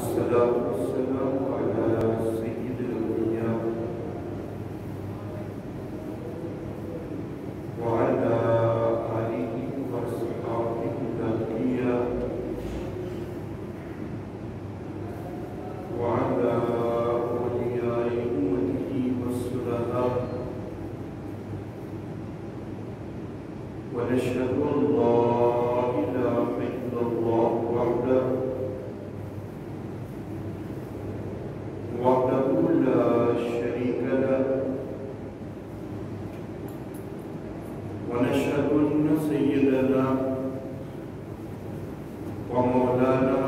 والصلاة والسلام على سيد الأنبياء وعلى آله وأصحابه الأتقياء وعلى أولياء أمته والصلحاء ونشهد أن لا إله إلا الله وحده لا شريك له ونشهد أن سيدنا ومولانا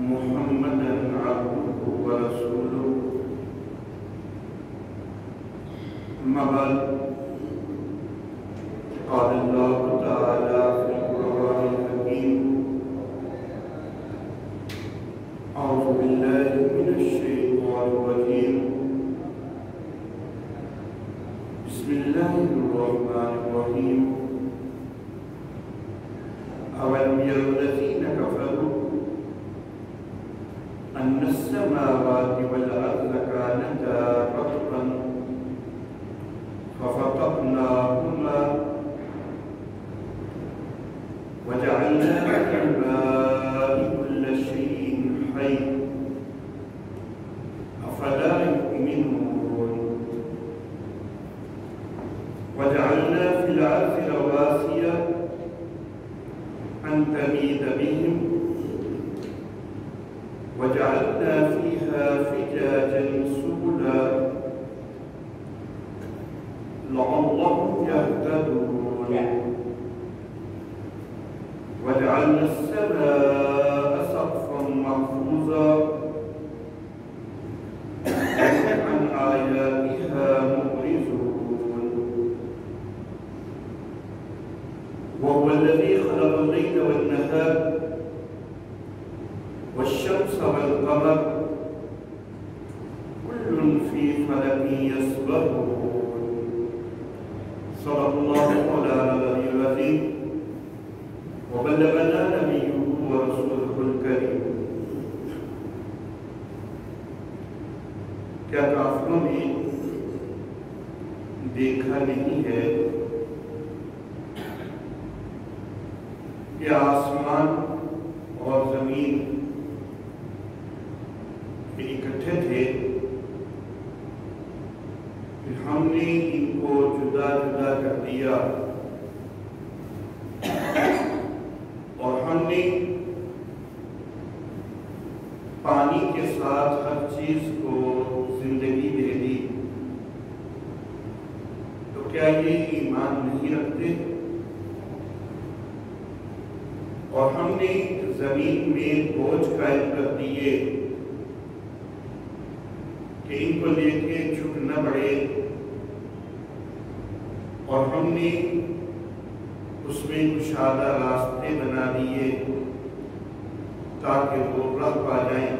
محمدا عبده ورسوله أما بعد قال الله تعالى في القرآن الحكيم أعوذ بالله من الشيطان الرجيم بسم الله الرحمن الرحيم أولم ير الذين كفروا أن السماوات والأرض كانتا رتقا ففتقناهما وجعلنا في الماء كل شيء حي أفلا يؤمنون وجعلنا في الأرض رواسي أن تميد بهم وجعلنا فيها فجاجا سبلا لعلهم يهتدون وجعلنا السماء سقفا محفوظا عن آياتها معرضون وهو الذي خلق الليل والنهار والشمس والقمر كل في فلك يسبحون صدق الله مولانا العلي العظيم وبلغنا نبيه ورسوله الكريم کیا کافروں نے دیکھا نہیں ہے کہ آسمان اور زمین اکٹھے تھے پھر ہم نے ان کو جدا جدا کر دیا اور ہم نے پانی کے ساتھ ہر چیز کو زندگی دے دی تو کیا یہ ایمان نہیں رکھتے؟ اور ہم نے زمین میں بوجھ قائم کر دیے کہ ان کو لے کے جھک نہ پڑے اور ہم نے اس میں کشادہ راستے بنا دیے تاکہ وہ راہ پا جائیں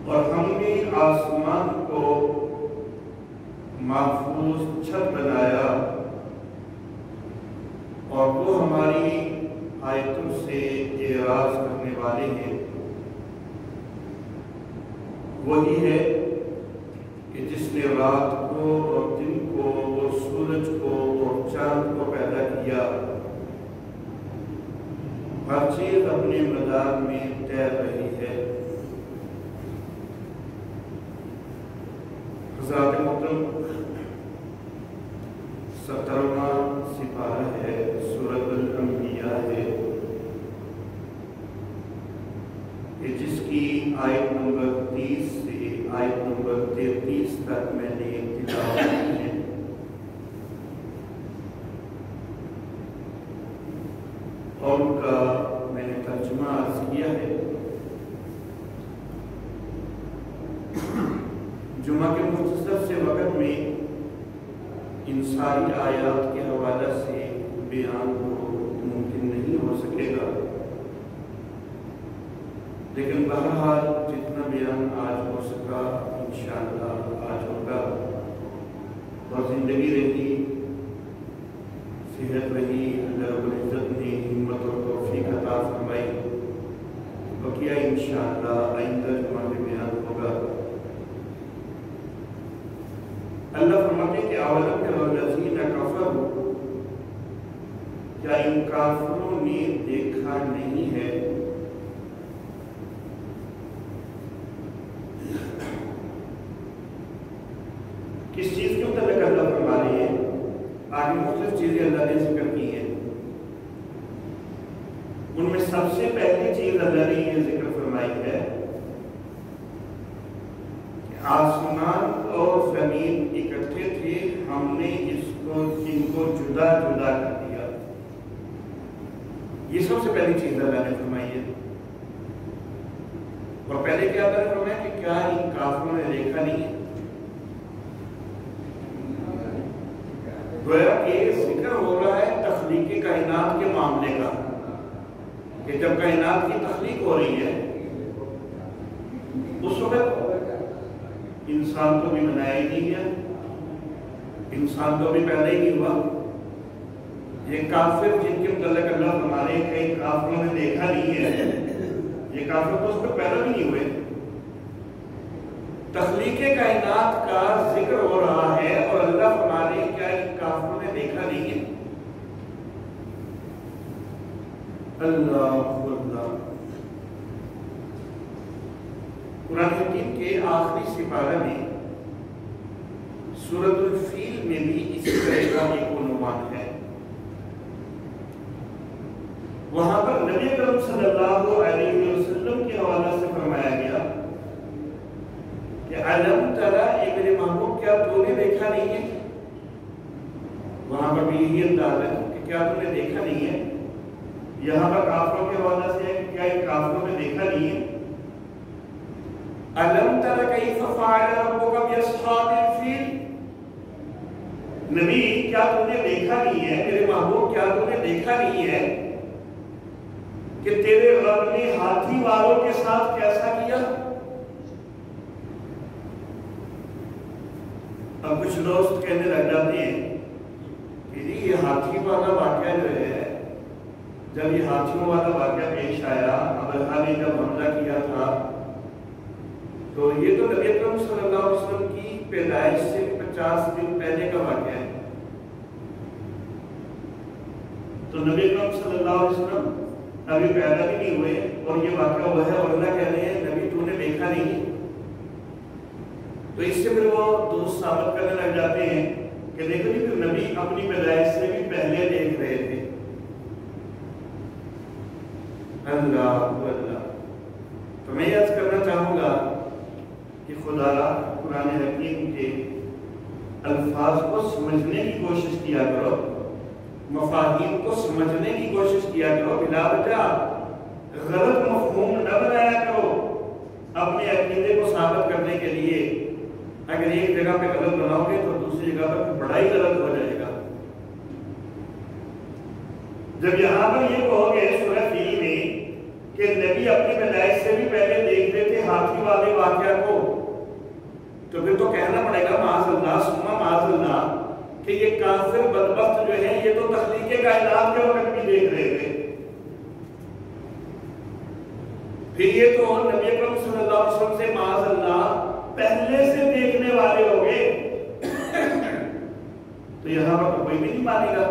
اور ہم نے آسمان کو محفوظ چھت بنایا اور وہ ہماری آیتوں سے اعراض کرنے والے ہیں وہی ہے کہ جس نے رات کو اور دن کو اور سورج کو اور چاند کو پیدا کیا ہر چیز اپنے مدار میں تیر رہی ہے حضرات محترم 17واں سپارہ ہے سورۃ الانبیاء ہے کہ جس کی آیت نمبر 30 سے آیت نمبر 33 تک میں نے تلاوت کی ہے اور ان کا میں نے ترجمہ عرض کیا ہے جمعہ کے مختصر سے وقت میں ان ساری آیات کے حوالہ سے بیان کو ممکن نہیں ہو سکے گا لیکن بہرحال جتنا بیان آج ہو سکا انشاءاللہ آج ہوگا اور زندگی رہی نصیحت رہی، اللہ رب العزت نے ہمت اور توفیق عطا فرمائی، بقیہ انشاءاللہ آئندہ جمعہ میں بیان ہوگا۔ اللہ فرماتے کہ اولم یروا الذین کفروا، کیا ان کافروں نے دیکھا نہیں ہے کس چیز کے متعلق اللہ فرما رہی ہے؟ آگے مختلف چیزیں اللہ نے ذکر کی ہیں، ان میں سب سے پہلی چیز اللہ نے یہ ذکر فرمائی ہے کہ آسمان اور زمین اکٹھے تھے، ہم نے ان کو جدا جدا کر دیا۔ یہ سب سے پہلی چیز اللہ نے فرمائی ہے۔ اور پہلے کیا اللہ نے فرمایا کہ کیا ان کافروں نے دیکھا نہیں ہے؟ گویا کہ ذکر ہو رہا ہے تخلیق کائنات کے معاملے کا، کہ جب کائنات کی تخلیق ہو رہی ہے اس وقت انسان تو بھی بنایا ہی نہیں گیا، انسان تو بھی پیدا ہی نہیں ہوا۔ یہ کافر جن کے متعلق اللہ فرما رہے ہیں کہ کافروں نے دیکھا نہیں ہے، یہ کافر تو اس پر پیدا بھی نہیں ہوئے۔ تخلیق کائنات کا ذکر ہو رہا ہے اور اللہ فرما رہے ہیں کیا ان کافروں نے دیکھا نہیں ہے؟ اللہ اللہ۔ قرآن حکیم کے آخری سپارہ میں سورۃ الفیل میں بھی اسی طرح کا ایک عنوان ہے۔ وہاں پر نبی اکرم صلی اللہ علیہ وسلم کے حوالہ سے فرمایا گیا کہ علم ترا، اے میرے محبوب کیا تو نے دیکھا نہیں ہے؟ وہاں پر بھی یہی انداز ہے کہ کیا تو نے دیکھا نہیں ہے۔ یہاں پر کافروں کے حوالہ سے ہے کہ کیا ان کافروں نے دیکھا نہیں ہے؟ علم ترا کیف فعل ربک باصحاب الفیل، نبی کیا تو نے دیکھا نہیں ہے، میرے محبوب کیا تو نے دیکھا نہیں ہے کہ تیرے رب نے ہاتھی والوں کے ساتھ کیسا کیا؟ اب کچھ دوست کہنے لگ جاتے ہیں کہ جی یہ ہاتھی والا واقعہ جو ہے، جب یہ ہاتھیوں والا واقعہ پیش آیا، ابرہہ نے جب حملہ کیا تھا، تو یہ تو نبی اکرم صلی اللہ علیہ وسلم کی پیدائش سے 50 دن پہلے کا واقعہ ہے۔ تو نبی اکرم صلی اللہ علیہ وسلم ابھی پیدا بھی نہیں ہوئے اور یہ واقعہ ہوا ہے، اور اللہ کہہ رہے ہیں نبی تو نے دیکھا نہیں۔ تو اس سے پھر وہ دوست ثابت کرنے لگ جاتے ہیں کہ دیکھو جی پھر نبی اپنی پیدائش سے بھی پہلے دیکھ رہے تھے۔ اللہ اللہ۔ تو میں یہ عرض کرنا چاہوں گا کہ خدا قرآن حکیم کے الفاظ کو سمجھنے کی کوشش کیا کرو، مفاہیم کو سمجھنے کی کوشش کیا کرو، بلا وجہ غلط مفہوم نہ بنایا کرو اپنے عقیدے کو ثابت کرنے کے لیے۔ اگر ایک جگہ پہ غلط بناؤ گے تو دوسری جگہ پر بڑا ہی غلط ہو جائے گا۔ جب یہاں پر یہ کہو گے سورہ فیل میں کہ نبی اپنی پیدائش سے بھی پہلے دیکھ رہے تھے ہاتھی والے واقعہ کو، تو پھر تو کہنا پڑے گا معاذ اللہ ثم معاذ اللہ کہ یہ کافر بدبخت جو ہیں یہ تو تخلیق کائنات کے وقت بھی دیکھ رہے تھے، پھر یہ تو نبی اکرم صلی اللہ علیہ وسلم سے معاذ اللہ پہلے سے دیکھنے والے ہو گئے۔ تو یہاں پر کوئی بھی نہیں مانے گا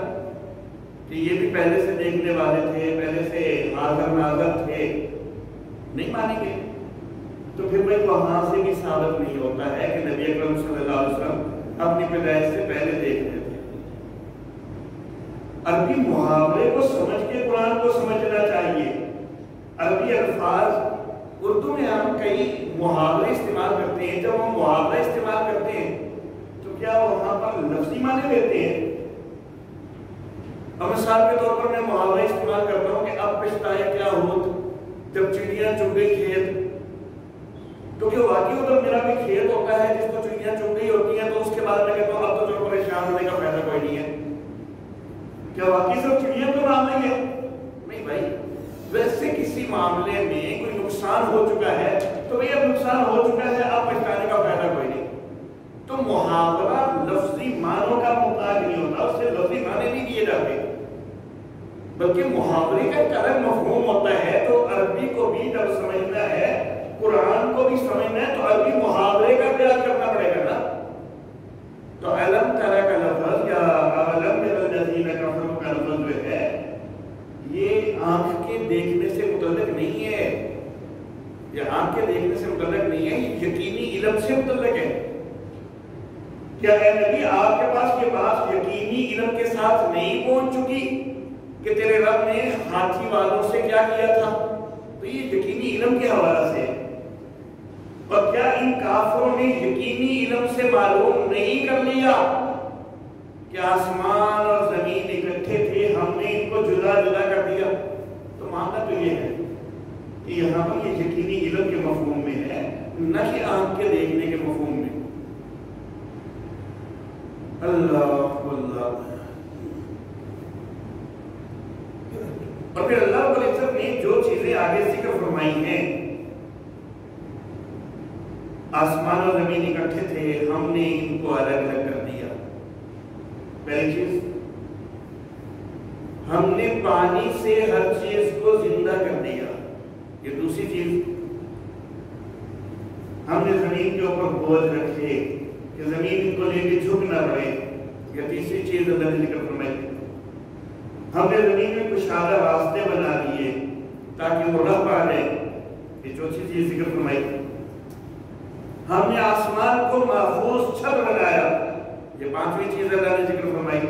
کہ یہ بھی پہلے سے دیکھنے والے تھے، پہلے سے حاضر ناظر تھے، نہیں مانیں گے۔ تو پھر بھائی وہاں سے بھی ثابت نہیں ہوتا ہے کہ نبی اکرم صلی اللہ علیہ وسلم اپنی پیدائش سے پہلے دیکھ رہے تھے۔ عربی محاورے کو سمجھ کے قرآن کو سمجھنا چاہیے۔ عربی الفاظ اردو میں ہم کئی محاورے استعمال کرتے ہیں، جب ہم محاورہ استعمال کرتے ہیں تو کیا وہاں پر لفظی معنی لیتے ہیں؟ اب مثال کے طور پر میں محاورہ استعمال کرتا ہوں کہ اب پچھتائے کیا ہوت جب چڑیاں چگ گئی کھیت، تو کیا واقعی ادھر میرا بھی کھیت ہوتا ہے جس کو چڑیاں چگ گئی ہوتی ہیں، تو اس کے بعد میں کہتا ہوں اب تو جو پریشان ہونے کا فائدہ کوئی نہیں ہے؟ کیا واقعی سب چڑیاں تو نام نہیں ہے؟ نہیں بھائی، ویسے کسی معاملے میں کوئی نقصان ہو چکا ہے تو بھئی اب نقصان ہو چکا ہے، اب پچھتانے کا فائدہ کوئی نہیں۔ تو محاورہ لفظی معنوں کا محتاج نہیں ہوتا، اس سے لفظی معنی نہیں دیے جاتے۔ بلکہ محاورے کا ایک الگ مفہوم ہوتا ہے. تو عربی کو بھی جب سمجھنا ہے، قرآن کو بھی سمجھنا ہے، تو عربی محاورے کا خیال کرنا پڑے گا نا. تو علم ترى کا لفظ یا علم الذین کفروا کا لفظ جو ہے یہ آنکھ کے دیکھنے سے متعلق نہیں ہے. یہ آنکھ کے دیکھنے سے متعلق نہیں ہے، یہ یقینی علم سے متعلق ہے. کیا اے نبی آپ کے پاس یہ بات یقینی علم کے ساتھ نہیں پہنچ چکی کہ تیرے رب نے ہاتھی والوں سے کیا کیا تھا؟ تو یہ یقینی علم کے حوالے سے ہے. اور کیا ان کافروں نے یقینی علم سے معلوم نہیں کر لیا کہ آسمان اور زمین اکٹھے تھے، ہم نے ان کو جدا جدا کر دیا؟ تو ماننا تو یہ ہے کہ یہاں پر یہ یقینی علم کے مفہوم میں ہے، نہ کہ آنکھ کے دیکھنے کے مفہوم میں. اللہ اللہ. اور پھر اللہ رب العزت نے جو چیزیں آگے ذکر فرمائی ہیں، آسمان و زمین اکٹھے تھے، ہم نے ان کو الگ الگ کر دیا. پہلی چیز، ہم نے پانی سے ہر چیز کو زندہ کر دیا. یہ دوسری چیز، ہم نے زمین کے اوپر بوجھ رکھے کہ زمین ان کو لے کے جھک نہ پڑے. یہ تیسری چیز اللہ نے ذکر فرمائی. ہم نے زمین میں کشادہ راستے بنا دیے تاکہ وہ راہ پا جائے. یہ چوتھی چیز ذکر فرمائی. ہم نے آسمان کو محفوظ چھت بنایا. یہ پانچویں چیز اللہ نے ذکر فرمائی.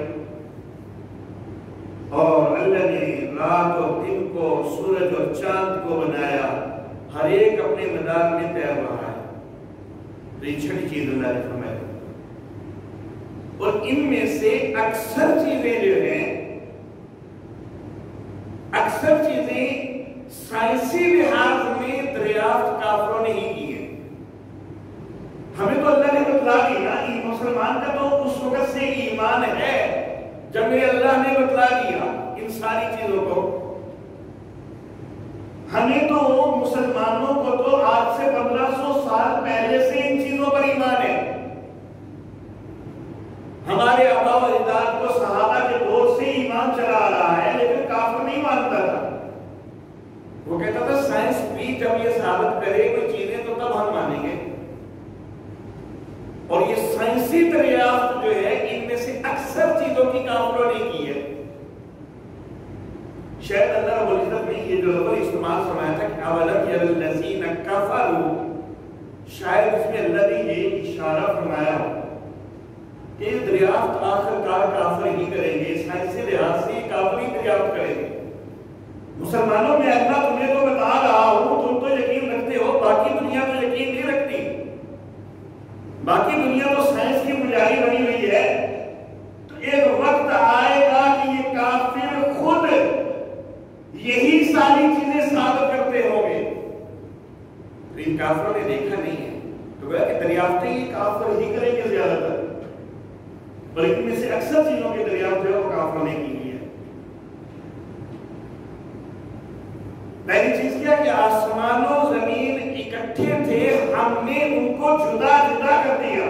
اور اللہ نے رات اور دن کو، سورج اور چاند کو بنایا، ہر ایک اپنے مدار میں تیر رہا ہے. تو یہ چھٹی چیز اللہ نے فرمائی. اور ان میں سے اکثر چیزیں جو ہیں، اکثر چیزیں سائنسی لحاظ میں دریافت کافروں نے ہی کی ہے. ہمیں تو اللہ نے بتلا دی نا. مسلمان کا تو اس وقت سے ایمان ہے جب میرے اللہ نے بتلا دیا ان ساری چیزوں کو. ہمیں تو مسلمانوں کو تو آج سے 1500 سال پہلے سے ان چیزوں پر ایمان ہے. ہمارے آبا و اجداد کو صحابہ کے دور سے ایمان چلا آ رہا ہے، لیکن کافر نہیں مانتا تھا. وہ کہتا تھا سائنس بھی جب یہ ثابت کرے کوئی چیزیں تو تب ہم مانیں گے. اور یہ سائنسی دریافت جو ہے ان میں سے اکثر چیزوں کی کافروں نے کی ہے. شاید اللہ رب العزت نے یہ جو لفظ استعمال فرمایا تھا کہ اولم یری الذین کفروا، شاید اس میں اللہ نے یہ اشارہ فرمایا کہ یہ دریافت آخر کار کافر ہی کریں گے. سائنسی لحاظ سے کافر ہی دریافت کریں گے. مسلمانوں میں اللہ تمہیں تو بتا رہا ہوں، تم تو یقین رکھتے ہو، باقی دنیا تو یقین نہیں رکھتی. باقی دنیا تو سائنس کی پجاری بنی ہوئی ہے. تو ایک وقت آئے گا کہ یہ کافر خود یہی ساری چیزیں ثابت کرتے ہوں گے. تو ان کافروں نے دیکھا نہیں ہے، تو گویا کہ دریافتیں یہ کافر ہی کریں گے زیادہ تر. بلکہ ان میں سے اکثر چیزوں کی دریافت جو ہے وہ کافروں نے کی ہے. پہلی چیز کیا کہ آسمان و زمین اکٹھے تھے، ہم نے ان کو جدا جدا کر دیا.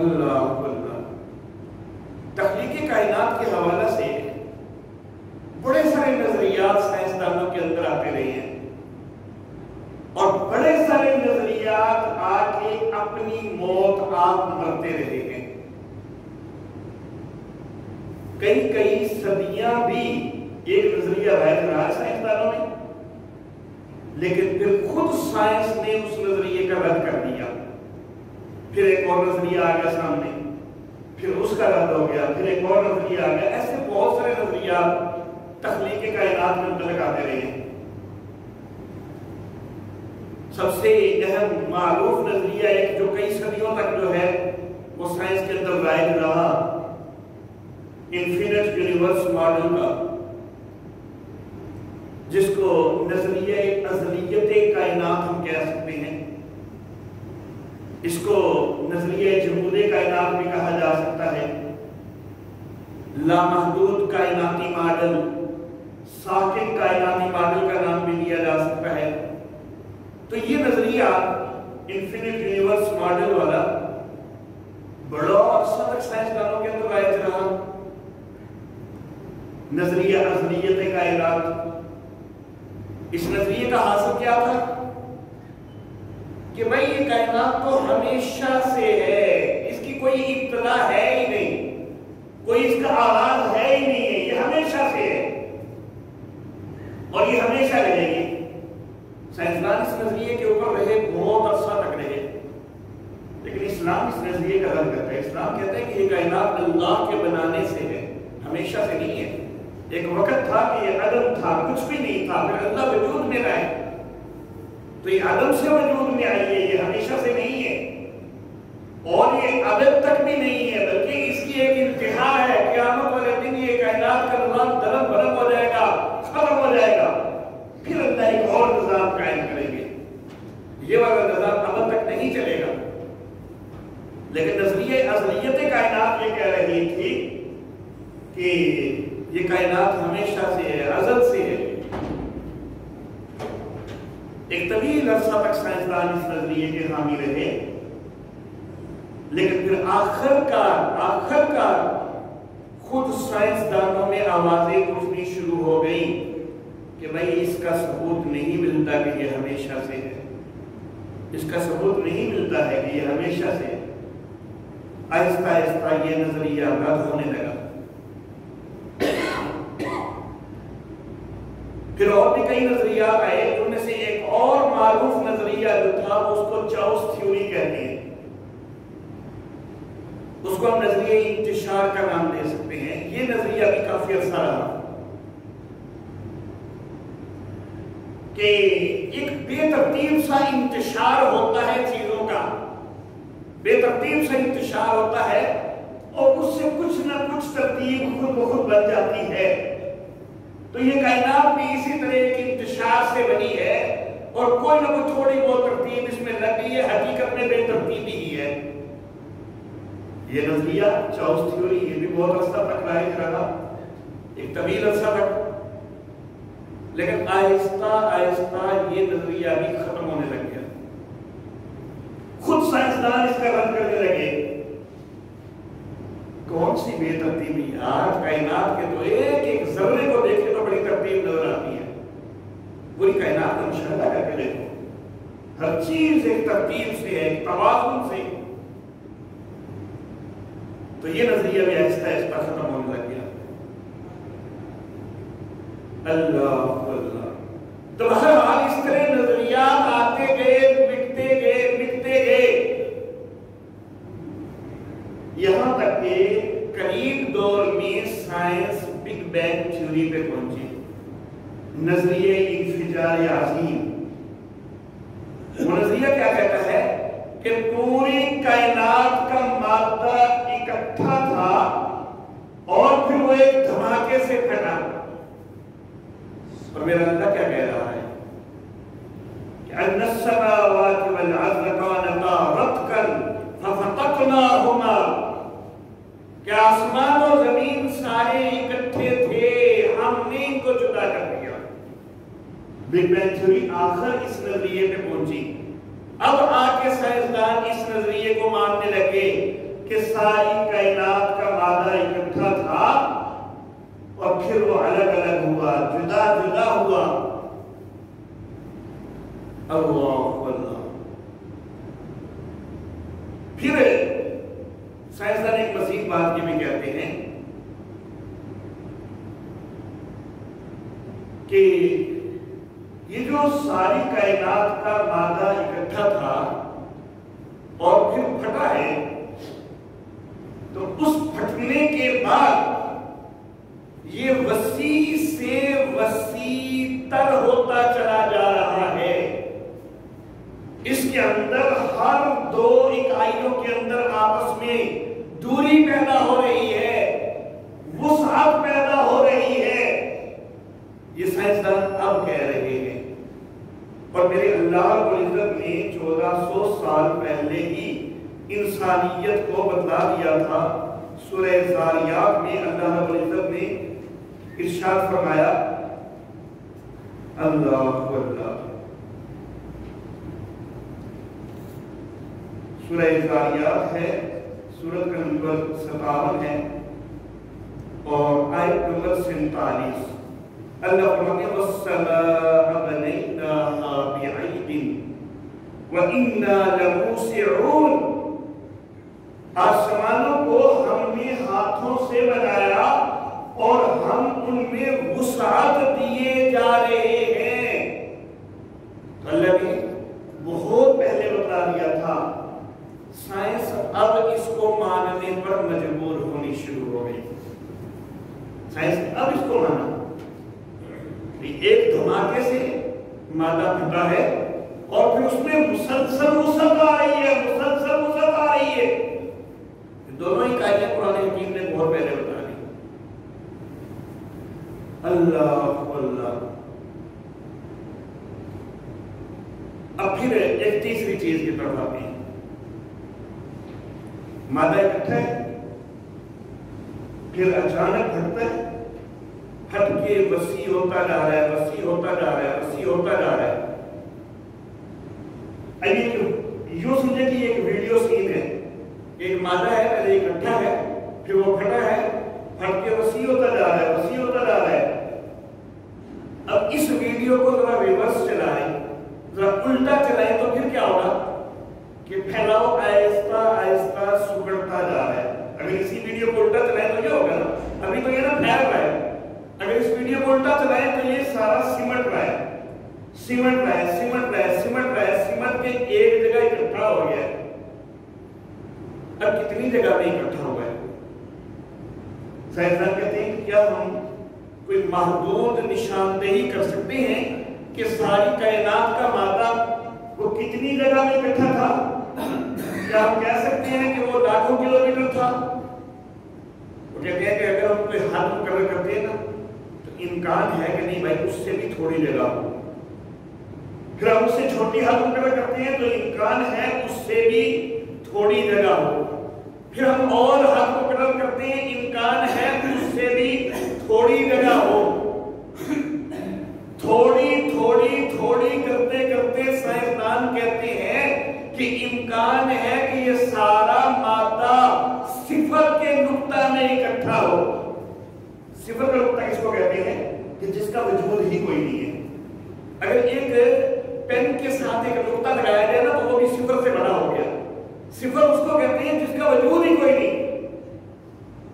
اللہ اللہ. تخلیق کائنات کے حوالے سے بڑے سارے نظریات سائنسدانوں کے اندر آتے رہے ہیں، اور بڑے سارے نظریات آ کے اپنی موت آپ مرتے رہے ہیں. کئی صدیاں بھی ایک نظریہ رائج رہا ہے سائنسدانوں میں، لیکن پھر خود سائنس نے اس نظریے کا رد کر دیا. پھر ایک اور نظریہ آ گیا سامنے، پھر اس کا رد ہو گیا، پھر ایک اور نظریہ آ گیا. ایسے بہت سارے نظریات تخلیق کائنات میں متعلق آتے رہے ہیں. سب سے اہم معروف نظریہ ایک جو کئی صدیوں تک جو ہے وہ سائنس کے اندر رائج رہا، انفینٹ یونیورس ماڈل کا، جس کو نظریہ ازلیت کائنات ہم کہہ سکتے ہیں. اس کو نظریہ جمود کائنات بھی کہا جا سکتا ہے. لامحدود کائناتی ماڈل، ساکن کائناتی ماڈل کا نام بھی دیا جا سکتا ہے. تو یہ نظریہ انفینٹ یونیورس ماڈل والا بڑا عرصہ تک سائنسدانوں کے اندر رائج رہا. نظریہ ازلیت کائنات، اس نظریے کا حاصل کیا تھا کہ بھائی یہ کائنات تو ہمیشہ سے ہے، اس کی کوئی ابتدا ہے ہی نہیں، کوئی اس کا آغاز ہے ہی نہیں ہے، یہ ہمیشہ سے ہے اور یہ ہمیشہ رہے گی۔ سائنسدان اس نظریے کے اوپر رہے، بہت عرصہ تک رہے، لیکن اسلام اس نظریے کا رد کرتا ہے۔ اسلام کہتا ہے کہ یہ کائنات اللہ کے بنانے سے ہے، ہمیشہ سے نہیں ہے۔ ایک وقت تھا کہ یہ عدم تھا، کچھ بھی نہیں تھا، پھر اللہ وجود میں لائے، تو یہ عدم سے وجود میں آئی ہے، یہ ہمیشہ سے نہیں ہے اور یہ ابد تک بھی نہیں ہے، بلکہ اس کی ایک انتہا ہے۔ قیامت والے دن یہ کائنات کا نظام درم برم ہو جائے گا، ختم ہو جائے گا، پھر اللہ ایک اور نظام قائم کریں گے۔ یہ والا نظام ابد تک نہیں چلے گا، لیکن نظریہ ازلیت کائنات یہ کہہ رہی تھی کہ یہ کائنات ہمیشہ سے ہے، ازل سے ہے۔ ایک طویل عرصہ تک سائنسدان اس نظریے کے حامی رہے، لیکن پھر آخر کار خود سائنسدانوں میں آوازیں اٹھنی شروع ہو گئی کہ بھائی اس کا ثبوت نہیں ملتا کہ یہ ہمیشہ سے ہے، اس کا ثبوت نہیں ملتا ہے کہ یہ ہمیشہ سے ہے۔ آہستہ آہستہ یہ نظریہ رد ہونے لگا۔ پھر اور بھی کئی نظریات آئے، ان میں سے ایک اور معروف نظریہ جو تھا اس کو چاؤس تھیوری کہتے ہیں، اس کو ہم نظریہ انتشار کا نام دے سکتے ہیں۔ یہ نظریہ بھی کافی عرصہ رہا کہ ایک بے ترتیب سا انتشار ہوتا ہے چیزوں کا، بے ترتیب سا انتشار ہوتا ہے اور اس سے کچھ نہ کچھ ترتیب خود بخود بن جاتی ہے۔ تو یہ کائنات بھی اسی طرح ایک انتشار سے بنی ہے اور کوئی نہ کوئی تھوڑی بہت ترتیب اس میں لگ گئی ہے، حقیقت میں بے ترتیبی ہی ہے۔ یہ نظریہ چاؤس تھیوری یہ بھی بہت عرصہ تک رائج رہا، ایک طویل عرصہ تک، لیکن آہستہ آہستہ یہ نظریہ بھی ختم ہونے لگ گیا۔ خود سائنسدان اس کا رد کرنے لگے، کون سی بے ترتیبی، آج کائنات کے تو ایک ایک ذرے کو دیکھے تو بڑی ترتیب نظر آتی ہے، پوری کائنات کا مشاہدہ کر کے دیکھو، ہر چیز ایک ترتیب سے ہے، ایک توازن سے۔ تو یہ نظریہ بھی آہستہ آہستہ ختم ہونے لگ گیا۔ اللہ اللہ، تو بہرحال اس طرح نظریات آتے گئے، مٹتے گئے، یہاں تک کہ قریب دور میں سائنس بگ بینگ تھیوری پہ پہنچی، نظریہ انفجار عظیم۔ وہ نظریہ کیا کہتا ہے کہ پوری کائنات کا مادہ اکٹھا تھا اور پھر وہ ایک دھماکے سے پھٹا۔ اور میرا اللہ کیا کہہ رہا ہے کہ ان السماوات والارض كانتا رتقا ففتقناهما، کہ آسمان و زمین سارے اکٹھے تھے، ہم نے ان کو جدا کر دیا۔ بگ بینگ تھیوری آخر اس نظریے پہ پہنچی۔ اب آ کے سائنسدان اس نظریے کو ماننے لگے کہ ساری کائنات کا مادہ اکٹھا تھا اور پھر وہ الگ الگ ہوا، جدا جدا ہوا۔ اللہ اللہ۔ پھر سائنسدان ایک مزید بات یہ بھی کہتے ہیں کہ یہ جو ساری کائنات کا مادہ اکٹھا تھا اور پھر پھٹا ہے، تو اس پھٹنے کے بعد یہ وسیع سے وسیع تر ہوتا چلا جا رہا ہے۔ اس کے اندر ہر دو اکائیوں کے اندر آپس میں دوری پیدا ہو رہی ہے، وسعت پیدا ہو رہی ہے۔ یہ سائنسدان اب کہہ رہے ہیں، اور میرے اللہ رب العزت نے 1400 سال پہلے ہی انسانیت کو بتلا دیا تھا۔ سورہ ذاریات میں اللہ رب العزت نے ارشاد فرمایا، اللہ اللہ، سورہ ذاریات ہے، سورت کا نمبر 57 ہے اور آیت نمبر نمبر 47 اللہ فرماتے ہیں وَالسَّمَاءَ بَنَيْنَاهَا بِعَيْدٍ وَإِنَّا لَمُوسِعُونَ، آسمانوں کو ہم نے ہاتھوں سے بنایا اور ہم ان میں وسعت دیے جا رہے ہیں۔ اللہ نے بہت پہلے بتا دیا تھا، سائنس اب اس کو ماننے پر مجبور ہونی شروع ہو گئی۔ سائنس نے اب اس کو مانا، ایک دھماکے سے مادہ پھٹا ہے اور پھر اس میں مسلسل وسعت آ رہی ہے، مسلسل وسعت آ رہی ہے۔ دونوں ہی قاعدے قرآن حکیم نے بہت پہلے بتا دی۔ اللہ اللہ۔ اب پھر ایک تیسری چیز کی طرف آتے ہیں، مادہ اکٹھا ہے، پھر اچانک پھٹتا ہے، پھٹ کے وسیع ہوتا جا رہا ہے، وسیع ہوتا جا رہا ہے، وسیع ہوتا جا رہا ہے۔ یوں سمجھے کہ ایک ویڈیو سین ہے، ایک مادہ ہے، پہلے اکٹھا ہے، پھر وہ پھٹا ہے، پھٹ کے وسیع ہوتا جا رہا ہے، وسیع ہوتا جا رہا ہے۔ اب اس ویڈیو کو ذرا ریورس چلائیں، ذرا الٹا چلائیں تو پھر کیا ہوگا کہ پھیلاؤ آہستہ آہستہ سکڑتا جا رہا ہے۔ اگر اسی ویڈیو کو الٹا چلائیں تو یہ ہوگا نا، ابھی تو یہ نا پھیل رہا ہے، اگر اس ویڈیو کو الٹا چلائیں تو یہ سارا سمٹ رہا ہے، سمٹ رہا ہے، سمٹ رہا ہے، سمٹ رہا ہے، سمٹ کے ایک جگہ اکٹھا ہو گیا ہے۔ اب کتنی جگہ میں اکٹھا ہوا ہے؟ سائنسدان کہتے ہیں کہ کیا ہم کوئی محدود نشاندہی کر سکتے ہیں کہ ساری کائنات کا مادہ وہ کتنی جگہ میں اکٹھا تھا؟ کیا ہم کہہ سکتے ہیں کہ وہ لاکھوں کلومیٹر تھا؟ وہ کہتے ہیں کہ اگر ہم کوئی حد مقرر کرتے ہیں نا تو امکان ہے کہ نہیں بھائی اس سے بھی تھوڑی جگہ ہو، پھر ہم اس سے چھوٹی حد مقرر کرتے ہیں تو امکان ہے اس سے بھی تھوڑی جگہ ہو، پھر ہم اور حد مقرر کرتے ہیں، امکان ہے اس سے بھی تھوڑی جگہ ہو۔ تھوڑی تھوڑی تھوڑی کرتے کرتے سائنسدان کہتے ہیں کہ امکان ہے کہ یہ سارا مادہ صفر کے نقطہ میں اکٹھا ہو۔ صفر کا نقطہ کس کو کہتے ہیں؟ کہ جس کا وجود ہی کوئی نہیں ہے۔ اگر ایک پین کے ساتھ ایک نقطہ لگایا جائے نا تو وہ بھی صفر سے بڑا ہو گیا۔ صفر اس کو کہتے ہیں جس کا وجود ہی کوئی نہیں۔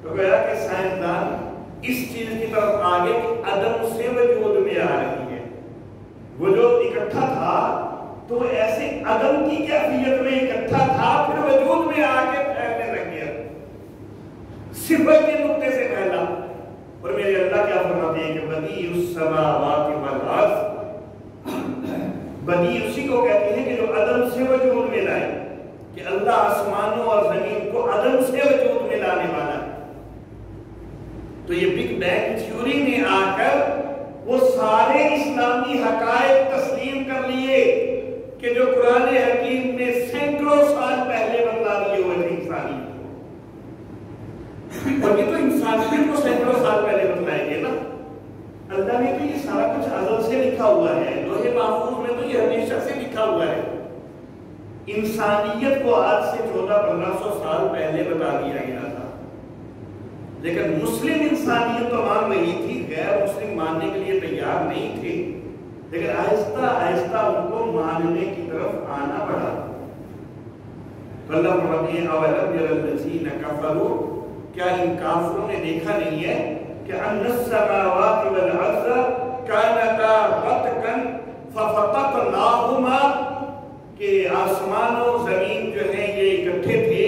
تو کہا کہ سائنسدان اس چیز کی طرف آگے کہ عدم سے وجود میں آ رہی ہے۔ وہ جو اکٹھا تھا تو ایسے عدم کی کیفیت میں اکٹھا تھا، پھر وجود میں آ کے پھیلنے لگ گیا، صفر کے نقطے سے پھیلا۔ اور میرے اللہ کیا فرماتے ہیں کہ بدیع السماوات والارض، بدیع اسی کو کہتے ہیں کہ جو عدم سے وجود میں لائے، کہ اللہ آسمانوں اور زمین کو عدم سے وجود میں لانے والا ہے۔ تو یہ بگ بینگ تھیوری میں آ کر وہ سارے اسلامی حقائق تسلیم کر لیے کہ جو قرآن حکیم نے سینکڑوں سال پہلے بتلا دیے ہوئے تھے انسانیت کو، اور یہ تو انسانیت کو سینکڑوں سال پہلے بتلائیں گے نا۔ اللہ نے تو یہ سارا کچھ ازل سے لکھا ہوا ہے، لوح محفوظ میں تو یہ ہمیشہ سے لکھا ہوا ہے۔ انسانیت کو آج سے 1400-1500 سال پہلے بتا دیا گیا تھا، لیکن مسلم انسانیت تو مان رہی تھی، غیر مسلم ماننے کے لیے تیار نہیں تھے، لیکن آہستہ آہستہ ان کو ماننے کی طرف آنا پڑا۔ اللہ فرماتے ہیں اولم یری الذین کفروا، کیا ان کافروں نے دیکھا نہیں ہے کہ ان السماوات والارض کانتا رتقا ففتقناہما، کہ آسمان و زمین جو ہیں یہ اکٹھے تھے،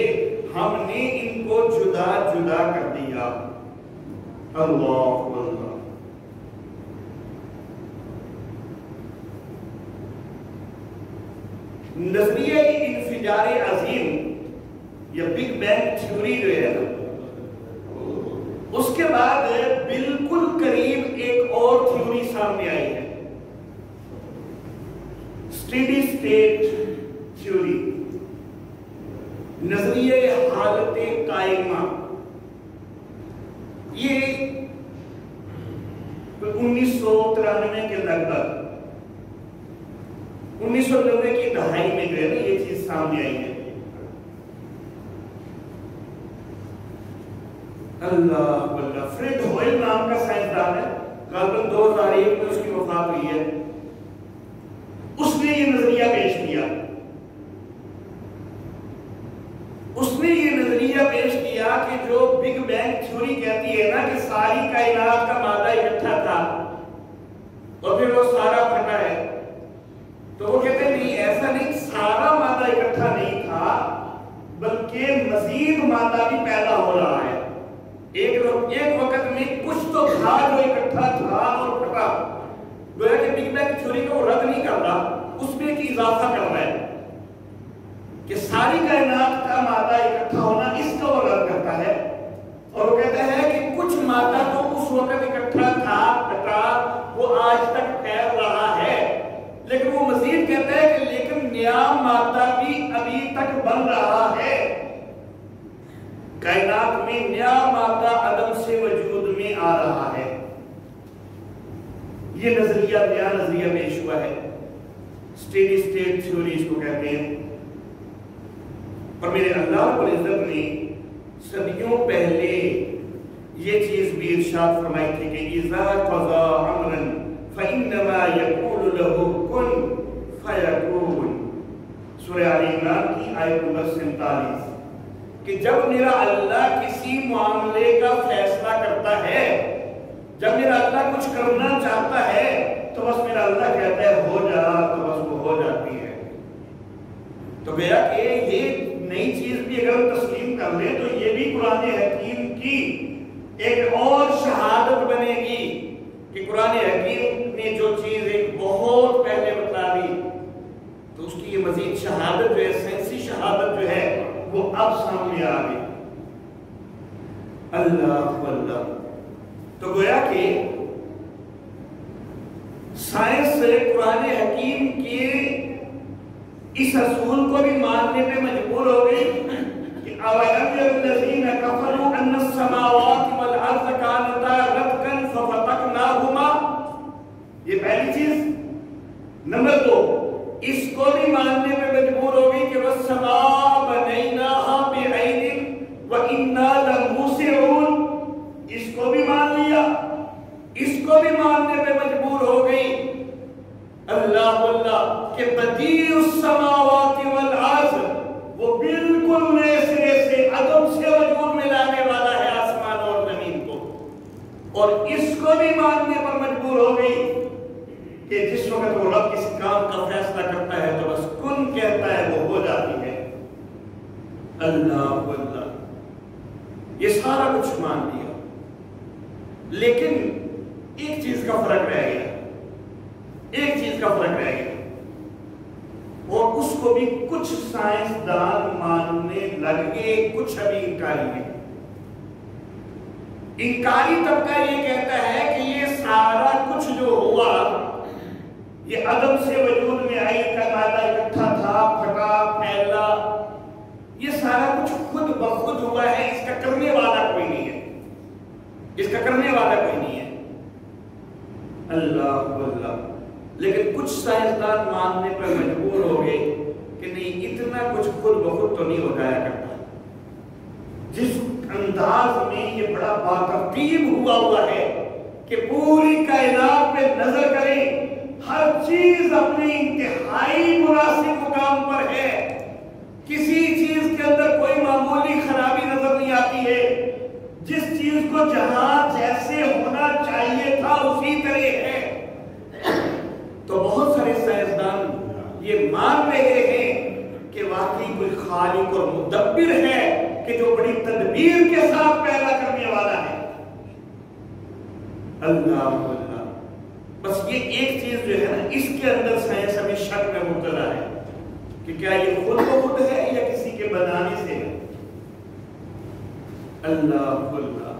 ہم نے ان کو جدا جدا کر دیا۔ اللہ اللہ۔ نظریہ انفجار عظیم یا بگ بینگ تھیوری جو ہے اس کے بعد بالکل قریب ایک اور تھیوری سامنے آئی ہے، اسٹیڈی اسٹیٹ تھیوری، نظریہ حالت قائمہ۔ یہ 1993 کے لگ بھگ 1990 کی دہائی میں جو ہے نا یہ چیز سامنے آئی ہے۔ اللہ اللہ، فریڈ ہوئل نام کا سائنس غالباً 2001 میں اس کی وفات ہوئی ہے، اس نے یہ نظریہ پیش کیا، اس نے یہ نظریہ پیش کیا کہ جو بگ بینگ تھیوری کہتی ہے نا کہ ساری کائنات کا مادہ اکٹھا تھا اور پھر وہ سارا پھٹا ہے، تو وہ کہتے ہیں نہیں، ایسا نہیں، سارا مادہ اکٹھا نہیں تھا بلکہ مزید مادہ بھی پیدا ہو رہا ہے۔ ایک وقت میں کچھ تو تھا جو اکٹھا تھا اور پھٹا، گویا کہ بگ بینگ تھیوری کو رد نہیں کر رہا، اس میں ایک اضافہ کر رہا ہے کہ ساری کائنات کا مادہ اکٹھا ہونا، اس کا وہ رد کرتا ہے، اور وہ کہتا ہے کہ کچھ مادہ تو اس وقت اکٹھا تھا، پھٹا، وہ آج تک پھیل رہا ہے، لیکن وہ مزید کہتا ہے کہ لیکن نیا مادہ بھی ابھی تک بن رہا ہے، کائنات میں نیا مادہ عدم سے وجود میں آ رہا ہے۔ یہ نظریہ نیا نظریہ پیش ہوا ہے، اسٹیڈی اسٹیٹ تھیوری اس کو کہتے ہیں، اور میرے اللہ رب العزت نے صدیوں پہلے یہ چیز بھی ارشاد فرمائی تھی کہ اذا قضى امرا فانما يقول له كن فيكون، سورہ آل عمران کی آیت نمبر 47، کہ جب میرا اللہ کسی معاملے کا فیصلہ کرتا ہے، جب میرا اللہ کچھ کرنا چاہتا ہے تو بس میرا اللہ کہتا ہے ہو جا، تو بس وہ ہو جاتی ہے۔ تو گیا کہ یہ نئی چیز بھی اگر ہم تسلیم کر لیں تو یہ بھی قرآن حکیم کی ایک اور شہادت بنے گی کہ قرآن حکیم نے جو چیز ایک بہت پہلے بتا دی تو اس کی یہ مزید شہادت جو ہے، سائنسی شہادت جو ہے، وہ اب سامنے آ گئی۔ اللہ اللہ، تو گویا کہ سائنس قرآن حکیم کے اس اصول کو بھی ماننے پہ مجبور ہو گئی کہ اَوَلَمْ يَرَ الَّذِينَ كَفَرُوا أَنَّ السَّمَاوَاتِ وَالْأَرْضَ كَانَتَا رَتْقًا فَفَتَقْنَاهُمَا، یہ پہلی چیز۔ نمبر 2، اس کو بھی ماننے پہ مجبور ہو گئی کہ وَالسَّمَاءَ بَنَيْنَاهَا بِعَيْدٍ وَإِنَّا لَمُوسِعُونَ، اس کو بھی مان لیا، اس کو بھی ماننے پہ مجبور ہو گئی۔ اللہ اللہ کہ بدیع السماوات والارض، وہ بالکل نئے سرے سے عدم سے وجود میں لانے والا ہے آسمان اور زمین کو، اور اس کو بھی ماننے پر مجبور ہو گئی کہ جس وقت وہ رب کسی کام کا فیصلہ کرتا ہے تو بس کن کہتا ہے وہ ہو جاتی ہے۔ اللہ اللہ، یہ سارا کچھ مان لیا، لیکن ایک چیز کا فرق رہ گیا، ایک چیز کا فرق رہ گیا، اور اس کو بھی کچھ سائنسدان ماننے لگ گئے، کچھ ابھی انکاری ہیں۔ انکاری طبقہ یہ کہتا ہے کہ یہ سارا کچھ جو ہوا، یہ عدم سے وجود میں آئی، کا مادہ اکٹھا تھا، پھٹا، پھیلا، یہ سارا کچھ خود بخود ہوا ہے، اس کا کرنے والا کوئی نہیں ہے، اس کا کرنے والا کوئی نہیں ہے۔ اللہ اللہ، لیکن کچھ سائنسدان ماننے پر مجبور ہو گئے کہ نہیں، اتنا کچھ خود بخود تو نہیں ہو جایا کرتا۔ جس انداز میں یہ بڑا باترتیب ہوا ہے کہ پوری کائنات پہ نظر کریں، ہر چیز اپنے انتہائی مناسب مقام پر ہے، کسی چیز کے اندر کوئی معمولی خرابی نظر نہیں آتی ہے، جس چیز کو جہاں جیسے ہونا چاہیے تھا اسی طرح ہے۔ تو بہت سارے سائنسدان یہ مان رہے ہیں کہ واقعی کوئی خالق اور مدبر ہے کہ جو بڑی تدبیر کے ساتھ پیدا کرنے والا ہے۔ اللہ اللہ، بس یہ ایک چیز جو ہے نا، اس کے اندر سائنس ابھی شک میں مبتلا ہے کہ کیا یہ خود بخود ہے یا کسی کے بنانے سے ہے۔ اللہ اللہ،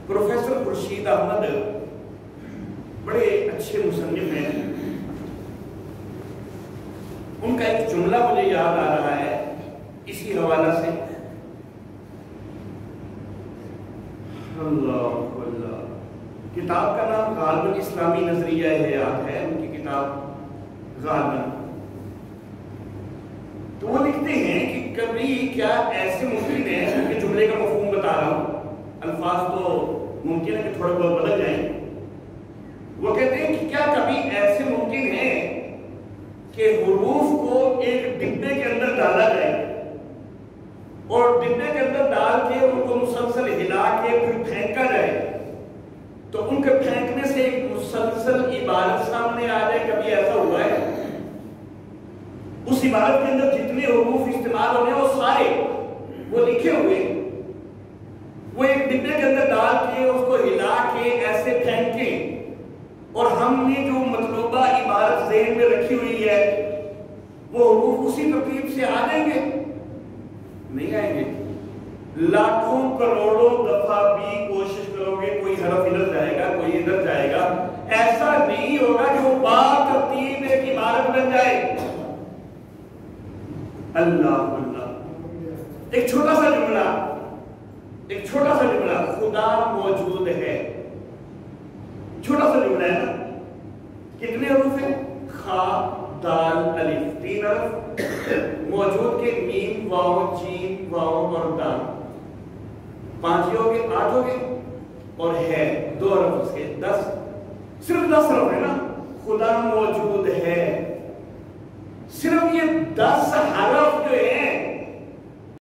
پروفیسر خورشید احمد بڑے اچھے مصنف ہیں، ان کا ایک جملہ مجھے یاد آ رہا ہے اسی حوالہ سے۔ اللہ اللہ، کتاب کا نام غالباً اسلامی نظریہ حیات ہے، ان کی کتاب غالباً۔ تو وہ لکھتے ہیں کہ کبھی کیا ایسے ممکن ہے کہ جملے کا مفہوم بتا رہا ہوں، الفاظ تو ممکن ممکن ہے کہ تھوڑے بہت بدل جائیں. وہ کہتے ہیں کہ کیا کبھی ایسے ممکن ہے کہ حروف کو ایک ڈبے کے اندر ڈالا جائے اور ڈبے کے اندر ڈال کے ان کو مسلسل ہلا کے پھر پھینکا جائے تو ان کے پھینکنے سے ایک مسلسل عبارت سامنے آ جائے؟ کبھی ایسا ہوا ہے؟ اس عبارت کے اندر جتنے حروف استعمال ہونے وہ سارے وہ لکھے ہوئے وہ ایک ڈبے کے اندر ڈال کے اس کو ہلا کے ایسے پھینکے اور ہم نے جو مطلوبہ عبارت ذہن میں رکھی ہوئی ہے وہ حروف اسی ترتیب سے آ جائیں گے؟ نہیں آئیں گے. لاکھوں کروڑوں دفعہ بھی کوشش کرو گے کوئی حرف ادھر جائے گا کوئی ادھر جائے گا، ایسا نہیں ہوگا کہ وہ با ترتیب ایک عبارت بن جائے. اللہ اللہ. ایک چھوٹا سا جملہ خدا موجود ہے، چھوٹا سا جملہ ہے نا. کتنے حروف ہیں؟ خا دال الف، 3 حرف. موجود کے میم واو جیم واو اور دال 5 ہو گئے، 8 ہو گئے اور ہے 2 حرف اس کے 10. صرف 10 حرف ہے نا. خدا موجود ہے، صرف یہ 10 حرف جو ہے